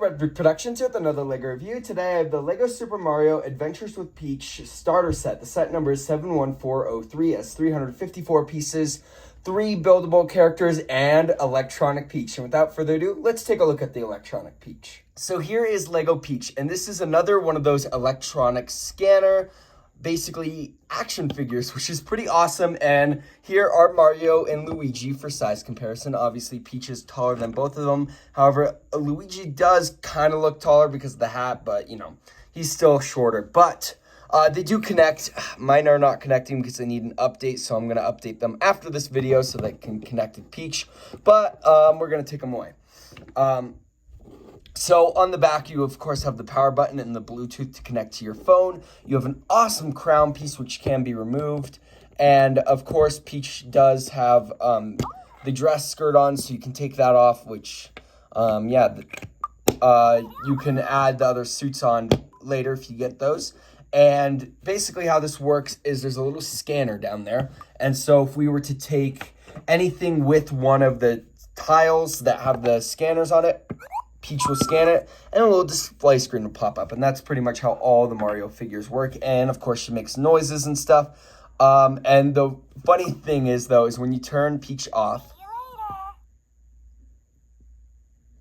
Redbrick Productions here with another LEGO review. Today I have the LEGO Super Mario Adventures with Peach starter set. The set number is 71403, has 354 pieces, 3 buildable characters, and Electronic Peach. And without further ado, let's take a look at the Electronic Peach. So here is LEGO Peach, and this is another one of those electronic scanner, basically action figures, which is pretty awesome. And here are Mario and Luigi for size comparison. Obviously Peach is taller than both of them, however Luigi does kind of look taller because of the hat, but you know, he's still shorter. But they do connect. Mine are not connecting because they need an update, so I'm going to update them after this video so they can connect with Peach, but we're going to take them away. So on the back, you of course have the power button and the Bluetooth to connect to your phone. You have an awesome crown piece which can be removed. And of course, Peach does have the dress skirt on, so you can take that off, which, you can add the other suits on later if you get those. And basically how this works is there's a little scanner down there. And so if we were to take anything with one of the tiles that have the scanners on it, Peach will scan it, and a little display screen will pop up. And that's pretty much how all the Mario figures work. And, of course, she makes noises and stuff. And the funny thing is, though, is when you turn Peach off,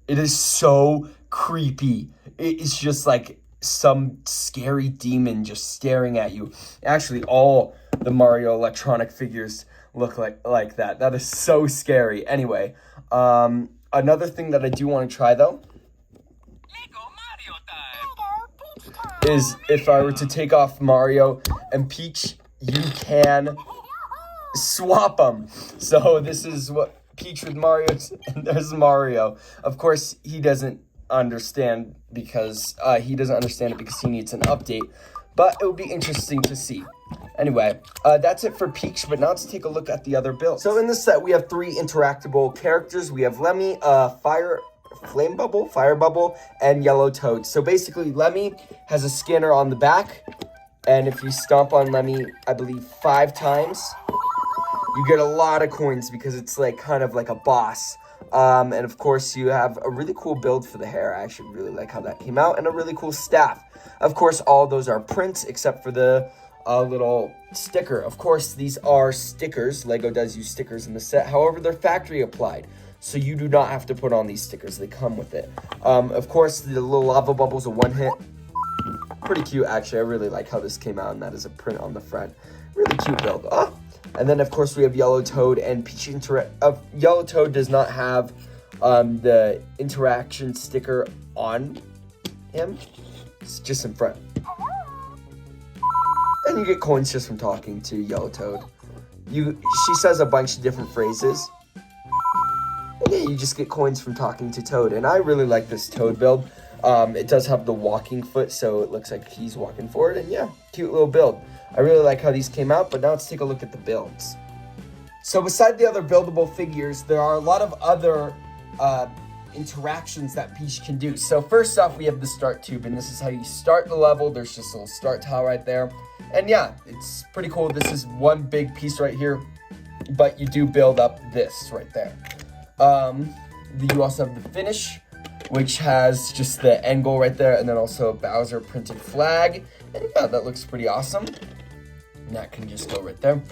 it is so creepy. It's just like some scary demon just staring at you. Actually, all the Mario electronic figures look like that. That is so scary. Anyway, another thing that I do want to try, though, is if I were to take off Mario and Peach, you can swap them. So this is what Peach with Mario, and there's Mario. Of course, he doesn't understand because he needs an update, but it would be interesting to see. Anyway, that's it for Peach, but now let's take a look at the other builds. So in this set, we have 3 interactable characters. We have Lemmy, Fire Bubble, and Yellow Toad. So basically, Lemmy has a scanner on the back, and if you stomp on Lemmy, I believe 5 times, you get a lot of coins because it's like kind of like a boss. And of course, you have a really cool build for the hair. I actually really like how that came out, and a really cool staff. Of course, all those are prints except for the little sticker. Of course, these are stickers. LEGO does use stickers in the set. However, they're factory applied, so you do not have to put on these stickers. They come with it. Of course, the little lava bubbles are one hit. Pretty cute, actually. I really like how this came out, and that is a print on the front. Really cute build. Oh! And then, of course, we have Yellow Toad and Peach. Yellow Toad does not have the interaction sticker on him. It's just in front. And you get coins just from talking to Yellow Toad. She says a bunch of different phrases. And yeah, you just get coins from talking to Toad. And I really like this Toad build. It does have the walking foot, so it looks like he's walking forward. And yeah, cute little build. I really like how these came out, but now let's take a look at the builds. So beside the other buildable figures, there are a lot of other interactions that Peach can do. So first off, we have the start tube, and this is how you start the level. There's just a little start tile right there. And yeah, it's pretty cool. This is one big piece right here, but you do build up this right there. You also have the finish, which has just the end goal right there, and then also a Bowser printed flag. And yeah, that looks pretty awesome. And that can just go right there.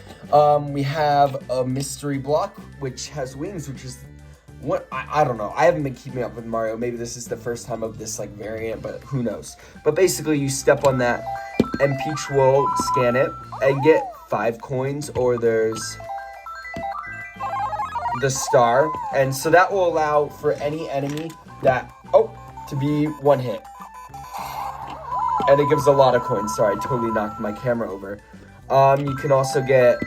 We have a mystery block, which has wings, which is what I don't know. I haven't been keeping up with Mario. Maybe this is the first time of this like variant, but who knows. But basically, you step on that, and Peach will scan it and get 5 coins, or there's the star. And so that will allow for any enemy that, to be 1 hit. And it gives a lot of coins. Sorry, I totally knocked my camera over. You can also get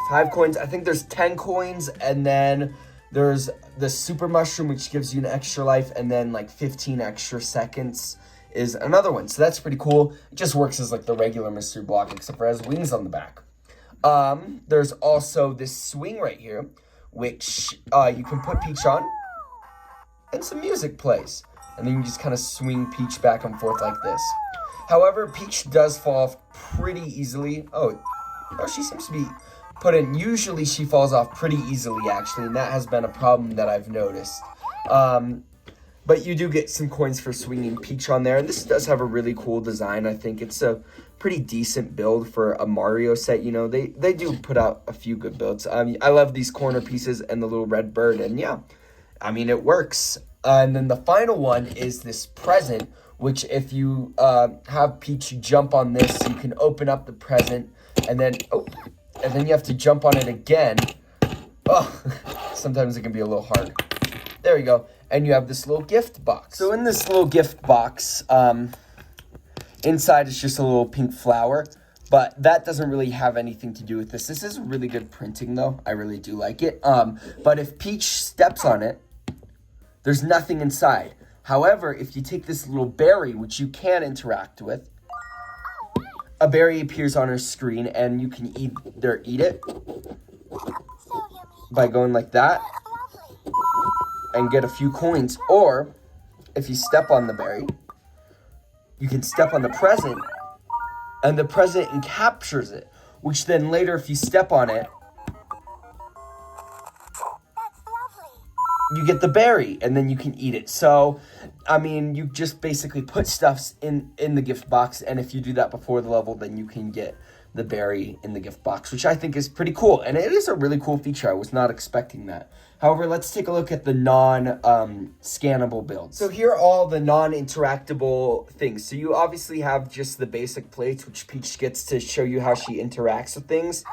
5 coins. I think there's 10 coins, and then there's the super mushroom, which gives you an extra life, and then like 15 extra seconds is another one. So that's pretty cool. It just works as like the regular mystery block, except for it has wings on the back. There's also this swing right here, which you can put Peach on, and some music plays. And then you just kind of swing Peach back and forth like this. However, Peach does fall off pretty easily. Oh, she seems to be put in. Usually she falls off pretty easily, actually, and that has been a problem that I've noticed. But you do get some coins for swinging Peach on there. And this does have a really cool design. I think it's a pretty decent build for a Mario set. You know, they do put out a few good builds. I love these corner pieces and the little red bird. And yeah, I mean, it works. And then the final one is this present, which if you have Peach jump on this, you can open up the present. And then you have to jump on it again. Oh, sometimes it can be a little hard. There you go. And you have this little gift box. So in this little gift box, inside is just a little pink flower. But that doesn't really have anything to do with this. This is really good printing, though. I really do like it. But if Peach steps on it, there's nothing inside. However, if you take this little berry, which you can interact with, a berry appears on her screen, and you can either eat it by going like that and get a few coins, or if you step on the berry, you can step on the present, and the present captures it, which then later, if you step on it, you get the berry, and then you can eat it. So, I mean, you just basically put stuff in the gift box, and if you do that before the level, then you can get the berry in the gift box, which I think is pretty cool. And it is a really cool feature. I was not expecting that. However, let's take a look at the non-scannable builds. So here are all the non-interactable things. So you obviously have just the basic plates, which Peach gets to show you how she interacts with things.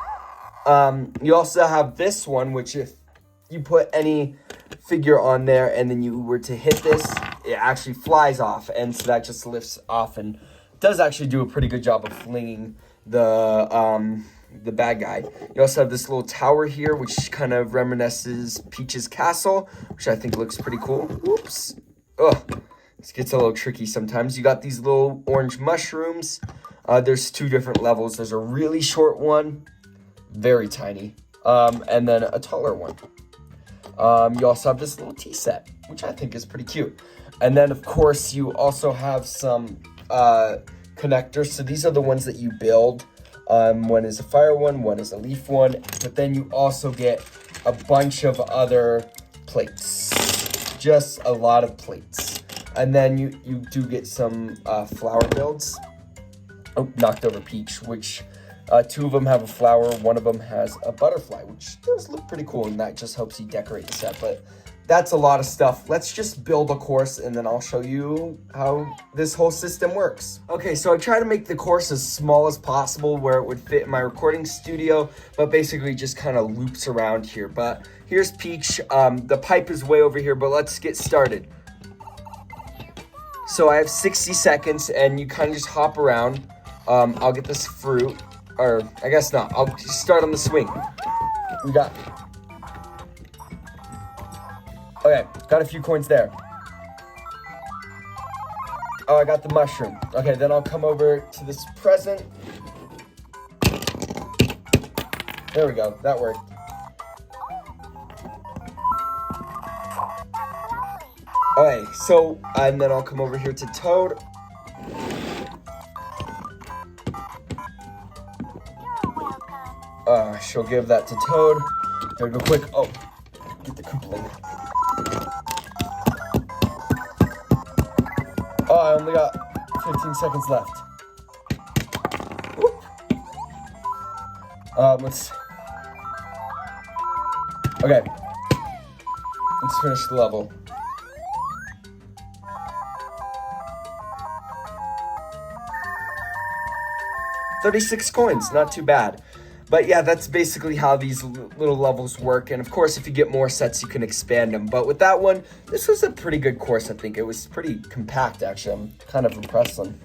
You also have this one, which if you put any figure on there and then you were to hit this, it actually flies off. And so that just lifts off and does actually do a pretty good job of flinging the bad guy. You also have this little tower here, which kind of reminisces Peach's castle, which I think looks pretty cool. Oops. Oh, this gets a little tricky sometimes. You got these little orange mushrooms. There's two different levels. There's a really short one, very tiny, and then a taller one. You also have this little tea set, which I think is pretty cute. And then, of course, you also have some connectors. So these are the ones that you build. One is a fire one is a leaf one, but then you also get a bunch of other plates, just a lot of plates. And then you do get some flower builds. Oh, knocked over Peach, which two of them have a flower, one of them has a butterfly, which does look pretty cool, and that just helps you decorate the set. But that's a lot of stuff. Let's just build a course, and then I'll show you how this whole system works. Okay, so I try to make the course as small as possible where it would fit in my recording studio, but basically just kind of loops around here. But here's Peach. The pipe is way over here, but let's get started. So I have 60 seconds, and you kind of just hop around. I'll get this fruit, or I guess not. I'll just start on the swing. We got... Okay, got a few coins there. Oh, I got the mushroom. Okay, then I'll come over to this present. There we go, that worked. Okay, so, and then I'll come over here to Toad. She'll give that to Toad. Gotta go quick. Oh, get the Koopaling. Oh, I only got 15 seconds left. Whoop. Okay. Let's finish the level. $36 coins, not too bad. But yeah, that's basically how these little levels work. And of course, if you get more sets, you can expand them. But with that one, this was a pretty good course, I think. It was pretty compact, actually. I'm kind of impressed on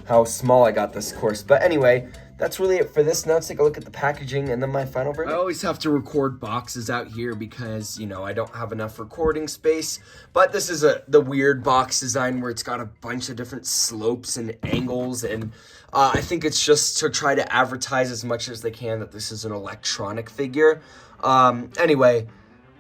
how small I got this course. But anyway, that's really it for this. Now let's take a look at the packaging and then my final verdict. I always have to record boxes out here because, you know, I don't have enough recording space. But this is the weird box design where it's got a bunch of different slopes and angles, and I think it's just to try to advertise as much as they can that this is an electronic figure. Anyway,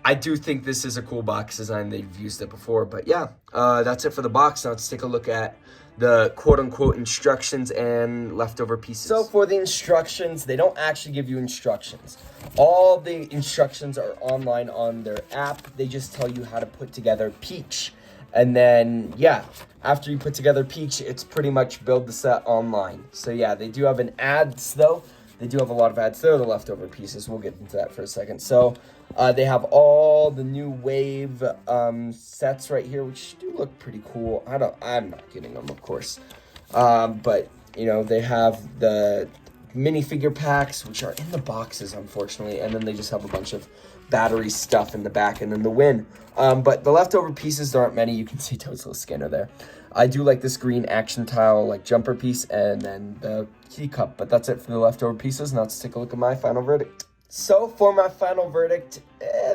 I do think this is a cool box design. They've used it before. But yeah, that's it for the box. Now let's take a look at the quote-unquote instructions and leftover pieces. So for the instructions, they don't actually give you instructions. All the instructions are online on their app. They just tell you how to put together Peach. And then, yeah, after you put together Peach, it's pretty much build the set online. So yeah, they do have an ads though. They do have a lot of ads. They're the leftover pieces. We'll get into that for a second. So they have all the new wave sets right here, which do look pretty cool. I'm not getting them, of course. But you know, they have the minifigure packs, which are in the boxes, unfortunately, and then they just have a bunch of battery stuff in the back, and then the win. But the leftover pieces, there aren't many. You can see Toadstool Scanner there. I do like this green action tile, like jumper piece, and then the key cup. But that's it for the leftover pieces. Now let's take a look at my final verdict. So for my final verdict,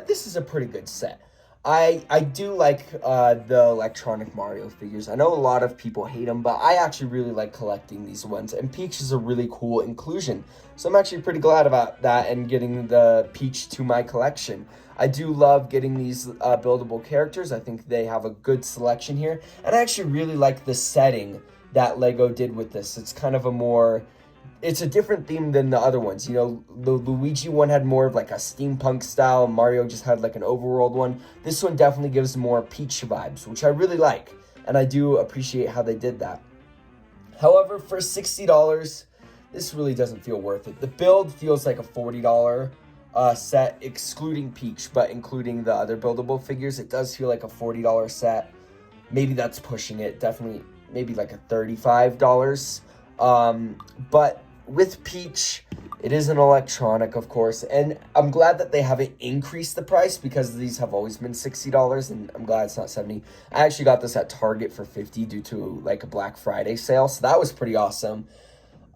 this is a pretty good set. I do like the electronic Mario figures. I know a lot of people hate them, but I actually really like collecting these ones. And Peach is a really cool inclusion. So I'm actually pretty glad about that and getting the Peach to my collection. I do love getting these buildable characters. I think they have a good selection here. And I actually really like the setting that LEGO did with this. It's kind of a more... It's a different theme than the other ones. You know, the Luigi one had more of like a steampunk style. Mario just had like an overworld one. This one definitely gives more Peach vibes, which I really like. And I do appreciate how they did that. However, for $60, this really doesn't feel worth it. The build feels like a $40 set, excluding Peach, but including the other buildable figures, it does feel like a $40 set. Maybe that's pushing it. Definitely, maybe like a $35. But with Peach, it is an electronic, of course, and I'm glad that they haven't increased the price because these have always been $60, and I'm glad it's not $70. I actually got this at Target for $50 due to like a Black Friday sale, so that was pretty awesome.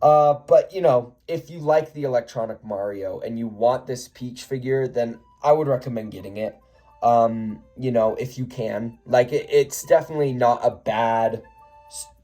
But you know, if you like the electronic Mario and you want this Peach figure, then I would recommend getting it. You know, if you can, like it's definitely not a bad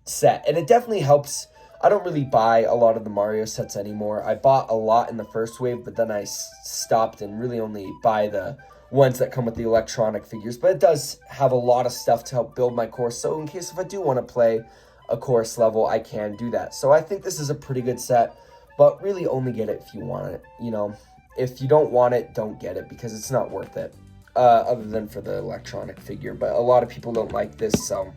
set, and it definitely helps. I don't really buy a lot of the Mario sets anymore. I bought a lot in the first wave, but then I stopped and really only buy the ones that come with the electronic figures. But it does have a lot of stuff to help build my course. So in case if I do want to play a course level, I can do that. So I think this is a pretty good set, but really only get it if you want it. You know, if you don't want it, don't get it because it's not worth it, other than for the electronic figure. But a lot of people don't like this, so...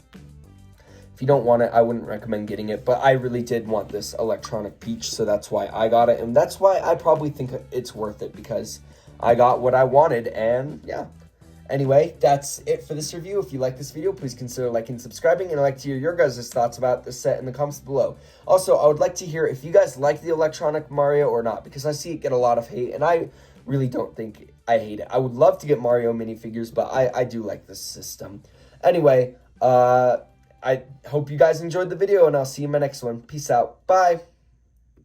If you don't want it, I wouldn't recommend getting it, but I really did want this electronic Peach, so that's why I got it, and that's why I probably think it's worth it, because I got what I wanted, and yeah. Anyway, that's it for this review. If you like this video, please consider liking and subscribing, and I'd like to hear your guys' thoughts about this set in the comments below. Also, I would like to hear if you guys like the electronic Mario or not, because I see it get a lot of hate, and I really don't think I hate it. I would love to get Mario minifigures, but I do like this system. Anyway, I hope you guys enjoyed the video, and I'll see you in my next one. Peace out. Bye.